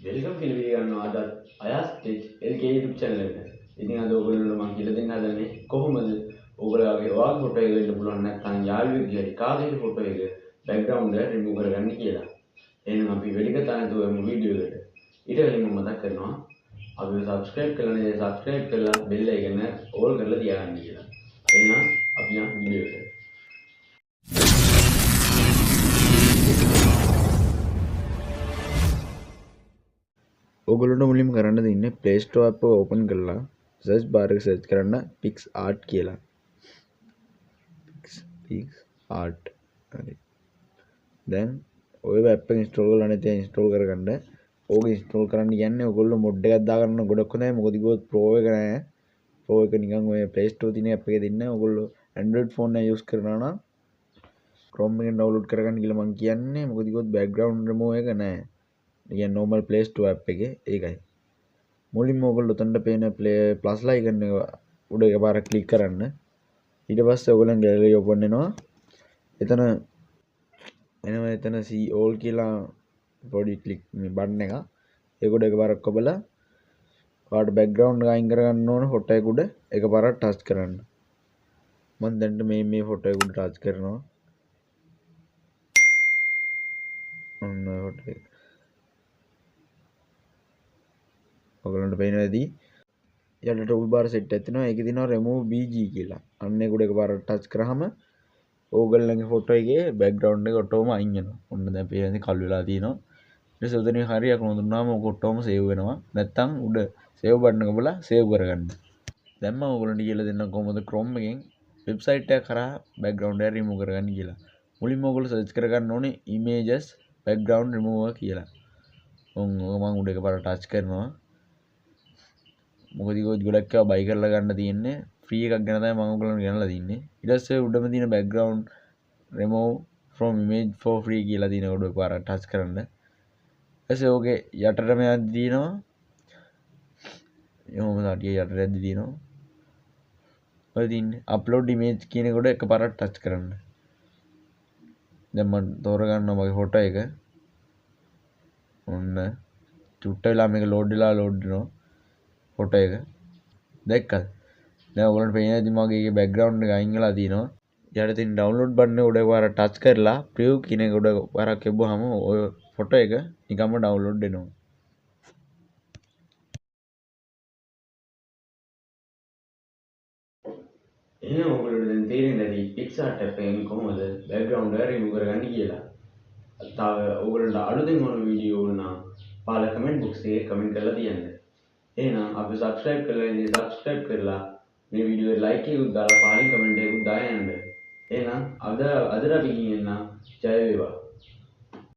Welcome කියලා පිළිගන්නවා අද අයාස් ටෙච් LK YouTube channel එකට. ඉතින් අද ඔයගොල්ලෝ මම කියලා දෙන්න හදන්නේ කොහොමද ඔයගොල්ලෝගේ ෆොටෝ එක වෙන්න පුළුවන් නැත්නම් යාළුවෙක්ගේ හරි කාගේ හරි ෆොටෝ එක බෑග්ග්‍රවුන්ඩ් එක රිමූව් කරගන්න කියලා. එහෙනම් අපි වැඩි කතා නැතුව යමු වීඩියෝ එකට. ඊට කලින් මම මතක් කරනවා අපි subscribe කරලා නැහැ subscribe කරලා bell icon එක all කරලා තියාගන්න කියලා. එහෙනම් අපි යමු වීඩියෝ එකට. ඔගොල්ලන්ට මුලින්ම කරන්න දෙන්නේ Play Store app එක open කරලා search bar එක search කරන්න PixArt කියලා. PixArt. හරි. දැන් ඔය app එක install කරලා නැත්නම් install කරගන්න. ඕක install කරන්න කියන්නේ ඔයගොල්ලෝ mod එකක් දාගන්න ගොඩක් හොඳයි. මොකද කිව්වොත් pro එක නැහැ. pro එක නිකන් ඔය Play Store තියෙන app එකේ දෙන්න. ඔයගොල්ලෝ Android phone එක use කරනවා නම් Chrome එකෙන් download කරගන්න කියලා මම කියන්නේ. මොකද කිව්වොත් background remove එක නැහැ. කියන්නේ normal Play Store app එකේ ඒකයි. මුලින්ම ඔයගොල්ලෝ උතනට පේන ප්ලස් ලයිකන් එක උඩ එකපාරක් ක්ලික් කරන්න. ඊට පස්සේ ඔයගොල්ලන් ගැලරි ඕපන් වෙනවා. එතන see all කියලා පොඩි ක්ලික් මේ බටන් එක. ඒක උඩ එකපාරක් ඔබලා ඔයාලට බෑග්ග්‍රවුන්ඩ් එක අයින් කරගන්න ඕන ෆොටෝ එක උඩ එකපාරක් ටච් කරන්න. මම දැන් මේ ෆොටෝ එක උඩ ටච් කරනවා. ඔන්න ෆොටෝ එක. ඔයගොල්ලන්ට පේනවා ඇති. යට ටූල් බාර් සෙට් එකක් තියෙනවා. ඒකේ තියෙනවා remove bg කියලා. අන්න ඒක උඩ එකපාරක් ටච් කරාම ඕගොල්ලන්ගේ ෆොටෝ එකේ බෑග්ග්‍රවුන්ඩ් එක ඔටෝම අයින් වෙනවා. ඔන්න දැන් පේන්නේ කළු වෙලා තියෙනවා. ඊට පස්සේ උතනින් හරියක් නොදුන්නාම ඔක ඔටෝම සේව් වෙනවා. නැත්තම් උඩ සේව් බටන් එක බලලා සේව් කරගන්න. දැන් මම ඔයගොල්ලන්ට කියලා දෙන්නම් කොහොමද Chrome එකෙන් වෙබ්සයිට් එක කරා බෑග්ග්‍රවුන්ඩ් එක රිමූව් කරගන්න කියලා. මුලින්ම ඔයගොල්ලෝ සර්ච් කරගන්න ඕනේ images background remover කියලා. මම උඩ එකපාරට ටච් කරනවා. මොකද ඒක ගොඩක් ඒවා බයි කරලා ගන්න තියෙන්නේ ෆ්‍රී එකක් ගැන තමයි මම ඔයගොල්ලන්ට ගෙනලා තින්නේ. ඊට පස්සේ උඩම තියෙන background remove from image for free කියලා තියෙන උඩ එකපාරට ටච් කරන්න. ඊපස්සේ ඕකේ යටටම යද්දි තියෙනවා එහෙම හරිය යටට යද්දි තියෙනවා ඔය තින්නේ upload image කියන එක උඩ එකපාරට ටච් කරන්න. දැන් මම තෝරගන්නවා මගේ ෆොටෝ එක. ඔන්න චුට්ට වෙලා මේක load වෙනවා ෆොටෝ එක. දැක්කද? දැන් ඔයගොල්ලන්ට පේන්නේ නැති මගේ ඒකේ බෑග්ග්‍රවුන්ඩ් එක අයින් වෙලා තියෙනවා. ඊට තියෙන ඩවුන්ලෝඩ් බටන් එක උඩ එකපාරක් ටච් කරලා ප්‍රිව් කියන එක උඩ එකපාරක් එබුවාම ඔය ෆොටෝ එක නිකම්ම ඩවුන්ලෝඩ් වෙනවා. එහෙනම් ඔයගොල්ලෝ දැන් තේරෙන්නේ නැති PixArt app එකෙන් කොහොමද බෑග්ග්‍රවුන්ඩ් එක රිමූව් කරගන්නේ කියලා. තව ඔයගොල්ලන්ට අලුතෙන් වුණ වීඩියෝ නම් පාලා කමෙන්ට් බොක්ස් එකේ කමෙන්ට් කරලා තියන්න. එහෙනම් අපි subscribe කරලා ඉන්නේ subscribe කරලා මේ වීඩියෝ එක like එකකුත් දාලා පාලින් කමෙන්ට් එකකුත් දාලා යන්න. එහෙනම් අදට අපි කියන්න ජය වේවා.